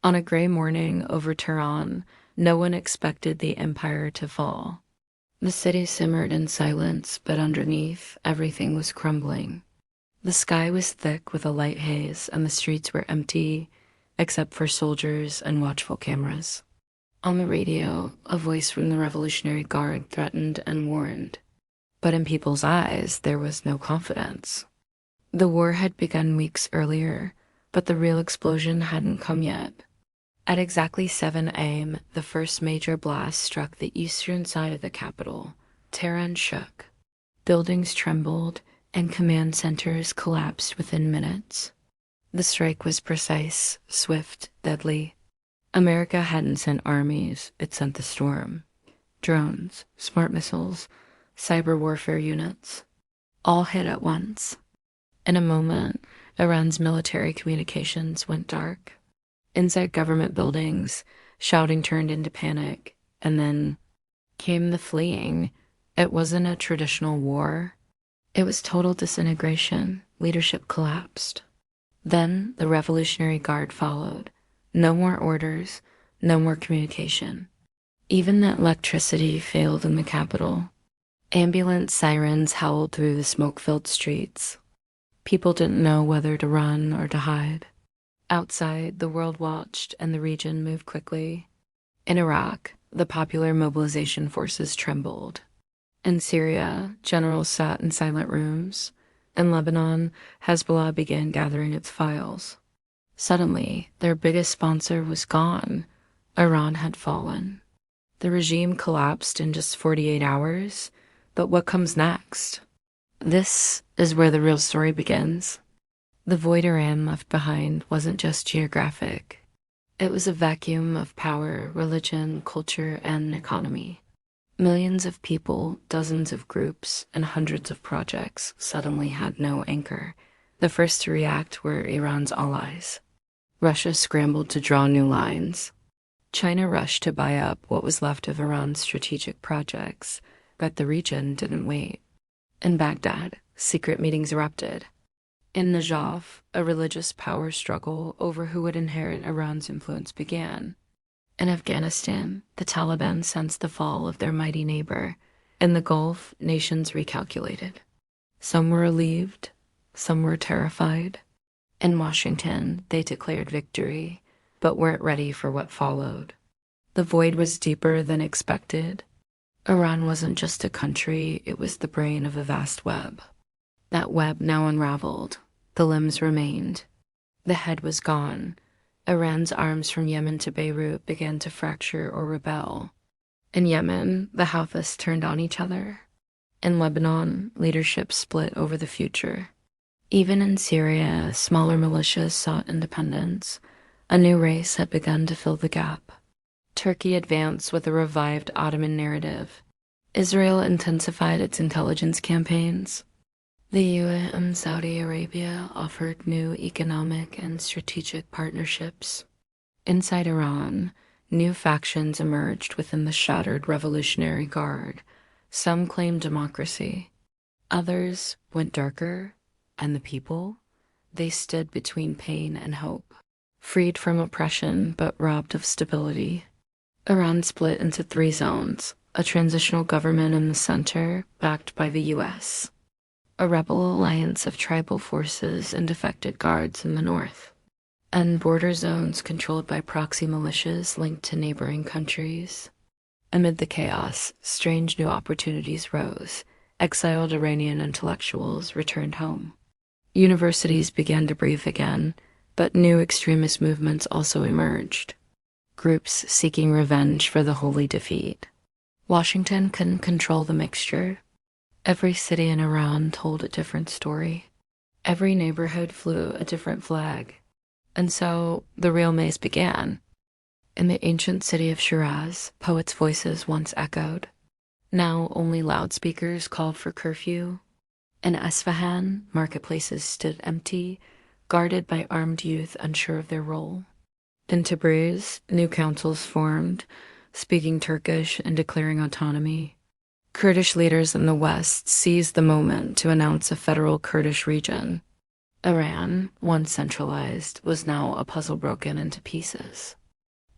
On a gray morning over Tehran, no one expected the empire to fall. The city simmered in silence, but underneath, everything was crumbling. The sky was thick with a light haze, and the streets were empty, except for soldiers and watchful cameras. On the radio, a voice from the Revolutionary Guard threatened and warned. But in people's eyes, there was no confidence. The war had begun weeks earlier, but the real explosion hadn't come yet. At exactly 7 a.m., the first major blast struck the eastern side of the capital. Tehran shook. Buildings trembled, and command centers collapsed within minutes. The strike was precise, swift, deadly. America hadn't sent armies, it sent the storm. Drones, smart missiles, cyber warfare units. All hit at once. In a moment, Iran's military communications went dark. Inside government buildings, shouting turned into panic, and then came the fleeing. It wasn't a traditional war. It was total disintegration. Leadership collapsed. Then the Revolutionary Guard followed. No more orders, no more communication. Even the electricity failed in the capital. Ambulance sirens howled through the smoke-filled streets. People didn't know whether to run or to hide. Outside, the world watched and the region moved quickly. In Iraq, the popular mobilization forces trembled. In Syria, generals sat in silent rooms. In Lebanon, Hezbollah began gathering its files. Suddenly, their biggest sponsor was gone. Iran had fallen. The regime collapsed in just 48 hours. But what comes next? This is where the real story begins. The void Iran left behind wasn't just geographic. It was a vacuum of power, religion, culture, and economy. Millions of people, dozens of groups, and hundreds of projects suddenly had no anchor. The first to react were Iran's allies. Russia scrambled to draw new lines. China rushed to buy up what was left of Iran's strategic projects, but the region didn't wait. In Baghdad, secret meetings erupted. In Najaf, a religious power struggle over who would inherit Iran's influence began. In Afghanistan, the Taliban sensed the fall of their mighty neighbor. In the Gulf, nations recalculated. Some were relieved, some were terrified. In Washington, they declared victory, but weren't ready for what followed. The void was deeper than expected. Iran wasn't just a country, it was the brain of a vast web. That web now unraveled. The limbs remained. The head was gone. Iran's arms from Yemen to Beirut began to fracture or rebel. In Yemen, the Houthis turned on each other. In Lebanon, leadership split over the future. Even in Syria, smaller militias sought independence. A new race had begun to fill the gap. Turkey advanced with a revived Ottoman narrative. Israel intensified its intelligence campaigns. The UAE and Saudi Arabia offered new economic and strategic partnerships. Inside Iran, new factions emerged within the shattered Revolutionary Guard. Some claimed democracy. Others went darker, and the people? They stood between pain and hope, freed from oppression but robbed of stability. Iran split into 3 zones, a transitional government in the center, backed by the U.S., a rebel alliance of tribal forces and defected guards in the north, and border zones controlled by proxy militias linked to neighboring countries. Amid the chaos, strange new opportunities rose. Exiled Iranian intellectuals returned home. Universities began to breathe again, but new extremist movements also emerged. Groups seeking revenge for the holy defeat. Washington couldn't control the mixture. Every city in Iran told a different story. Every neighborhood flew a different flag. And so the real maze began. In the ancient city of Shiraz, poets' voices once echoed. Now only loudspeakers called for curfew. In Esfahan, marketplaces stood empty, guarded by armed youth unsure of their role. In Tabriz, new councils formed, speaking Turkish and declaring autonomy. Kurdish leaders in the West seized the moment to announce a federal Kurdish region. Iran, once centralized, was now a puzzle broken into pieces.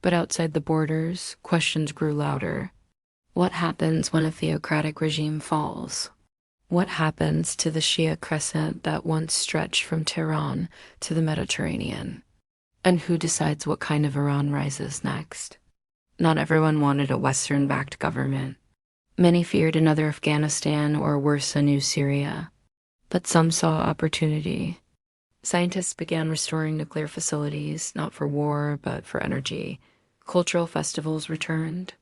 But outside the borders, questions grew louder. What happens when a theocratic regime falls? What happens to the Shia crescent that once stretched from Tehran to the Mediterranean? And who decides what kind of Iran rises next? Not everyone wanted a Western-backed government. Many feared another Afghanistan or worse, a new Syria. But some saw opportunity. Scientists began restoring nuclear facilities, not for war, but for energy. Cultural festivals returned.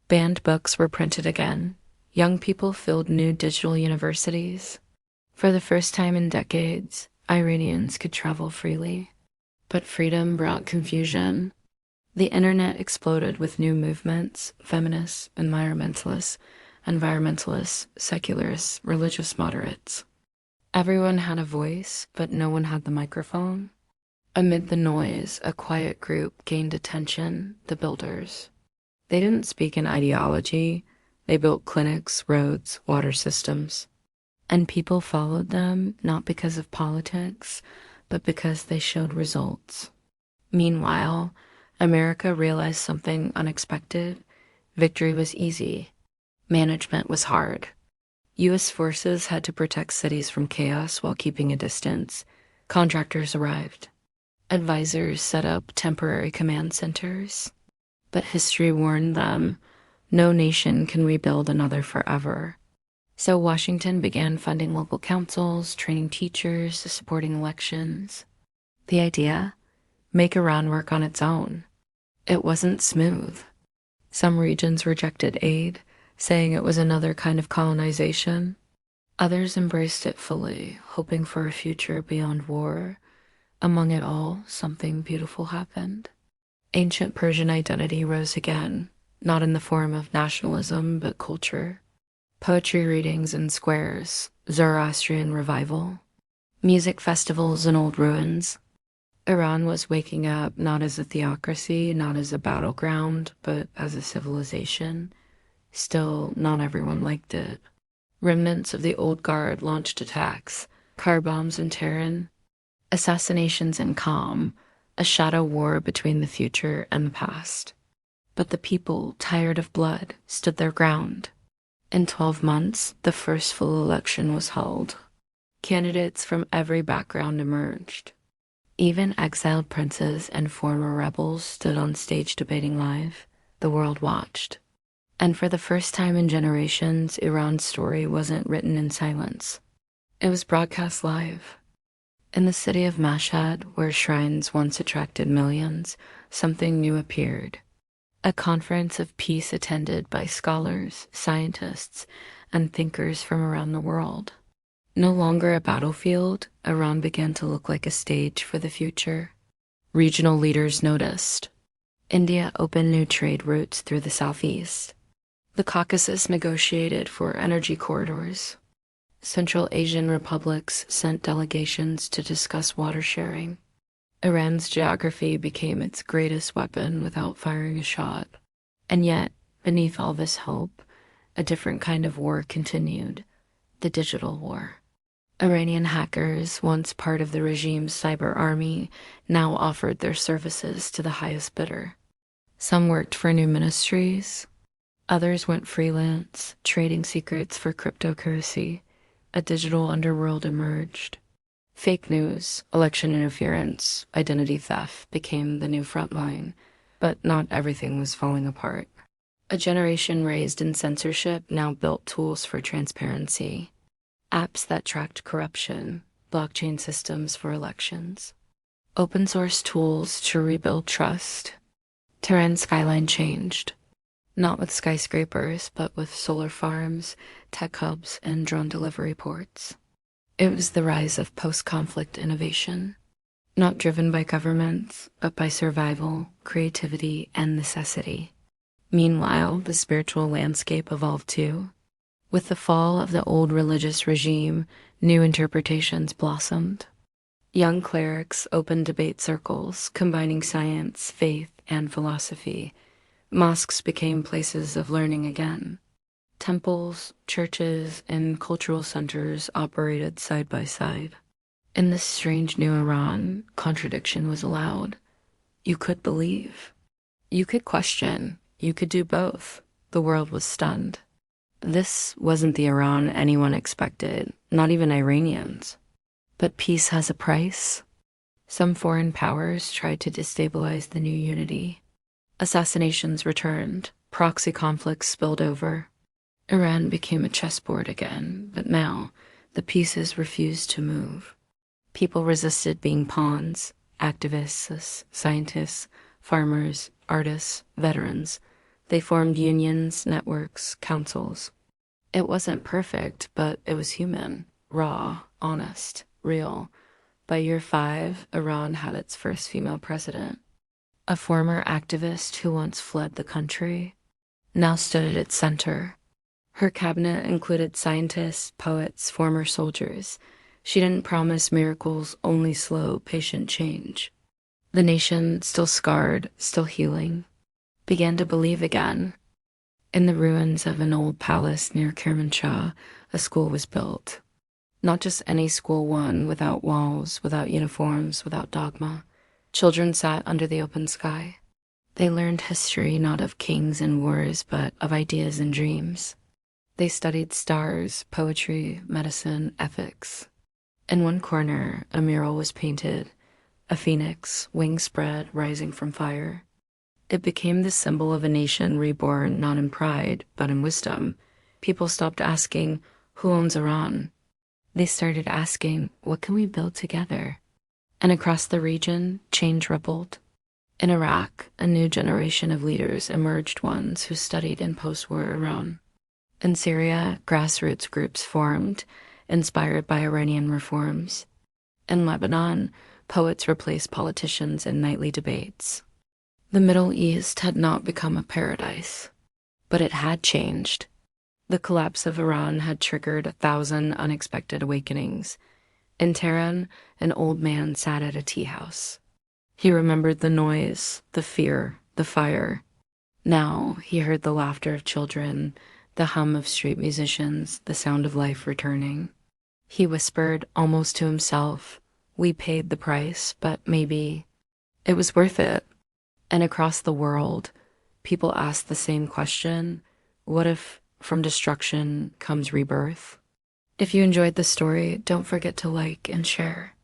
Banned books were printed again. Young people filled new digital universities. For the first time in decades, Iranians could travel freely. But freedom brought confusion. The internet exploded with new movements: feminists, environmentalists, secularists, religious moderates. Everyone had a voice, but no one had the microphone. Amid the noise, a quiet group gained attention: the builders. They didn't speak in ideology. They built clinics, roads, water systems. And people followed them not because of politics, but because they showed results. Meanwhile, America realized something unexpected. Victory was easy. Management was hard. U.S. forces had to protect cities from chaos while keeping a distance. Contractors arrived. Advisors set up temporary command centers. But history warned them, no nation can rebuild another forever. So Washington began funding local councils, training teachers, supporting elections. The idea? Make Iran work on its own. It wasn't smooth. Some regions rejected aid, saying it was another kind of colonization. Others embraced it fully, hoping for a future beyond war. Among it all, something beautiful happened. Ancient Persian identity rose again, not in the form of nationalism, but culture. Poetry readings in squares, Zoroastrian revival, music festivals in old ruins. Iran was waking up not as a theocracy, not as a battleground, but as a civilization. Still, not everyone liked it. Remnants of the old guard launched attacks, car bombs in Tehran, assassinations in Qom, a shadow war between the future and the past. But the people, tired of blood, stood their ground. In 12 months, the first full election was held. Candidates from every background emerged. Even exiled princes and former rebels stood on stage debating live. The world watched. And for the first time in generations, Iran's story wasn't written in silence. It was broadcast live. In the city of Mashhad, where shrines once attracted millions, something new appeared. A conference of peace attended by scholars, scientists, and thinkers from around the world. No longer a battlefield, Iran began to look like a stage for the future. Regional leaders noticed. India opened new trade routes through the southeast. The Caucasus negotiated for energy corridors. Central Asian republics sent delegations to discuss water sharing. Iran's geography became its greatest weapon without firing a shot. And yet, beneath all this hope, a different kind of war continued: the digital war. Iranian hackers, once part of the regime's cyber army, now offered their services to the highest bidder. Some worked for new ministries. Others went freelance, trading secrets for cryptocurrency. A digital underworld emerged. Fake news, election interference, identity theft became the new front line, but not everything was falling apart. A generation raised in censorship now built tools for transparency. Apps that tracked corruption, blockchain systems for elections, open source tools to rebuild trust. Tehran's skyline changed. Not with skyscrapers, but with solar farms, tech hubs, and drone delivery ports. It was the rise of post-conflict innovation, not driven by governments, but by survival, creativity, and necessity. Meanwhile, the spiritual landscape evolved too. With the fall of the old religious regime, new interpretations blossomed. Young clerics opened debate circles, combining science, faith, and philosophy. Mosques became places of learning again. Temples, churches, and cultural centers operated side by side. In this strange new Iran, contradiction was allowed. You could believe. You could question. You could do both. The world was stunned. This wasn't the Iran anyone expected, not even Iranians. But peace has a price. Some foreign powers tried to destabilize the new unity. Assassinations returned. Proxy conflicts spilled over. Iran became a chessboard again, but now the pieces refused to move. People resisted being pawns. Activists, scientists, farmers, artists, veterans. They formed unions, networks, councils. It wasn't perfect, but it was human, raw, honest, real. By year 5, Iran had its first female president. A former activist who once fled the country now stood at its center. Her cabinet included scientists, poets, former soldiers. She didn't promise miracles, only slow, patient change. The nation, still scarred, still healing, began to believe again. In the ruins of an old palace near Kermanshah, a school was built. Not just any school, one without walls, without uniforms, without dogma. Children sat under the open sky. They learned history not of kings and wars, but of ideas and dreams. They studied stars, poetry, medicine, ethics. In one corner, a mural was painted, a phoenix, wings spread, rising from fire. It became the symbol of a nation reborn not in pride, but in wisdom. People stopped asking, who owns Iran? They started asking, what can we build together? And across the region, change rippled. In Iraq, a new generation of leaders emerged, ones who studied in post-war Iran. In Syria, grassroots groups formed, inspired by Iranian reforms. In Lebanon, poets replaced politicians in nightly debates. The Middle East had not become a paradise, but it had changed. The collapse of Iran had triggered 1,000 unexpected awakenings. In Tehran, an old man sat at a tea house. He remembered the noise, the fear, the fire. Now he heard the laughter of children, the hum of street musicians, the sound of life returning. He whispered, almost to himself, we paid the price, but maybe it was worth it. And across the world, people asked the same question, what if from destruction comes rebirth? If you enjoyed the story, don't forget to like and share.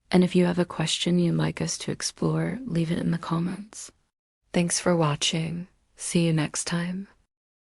And if you have a question you'd like us to explore, leave it in the comments. Thanks for watching. See you next time.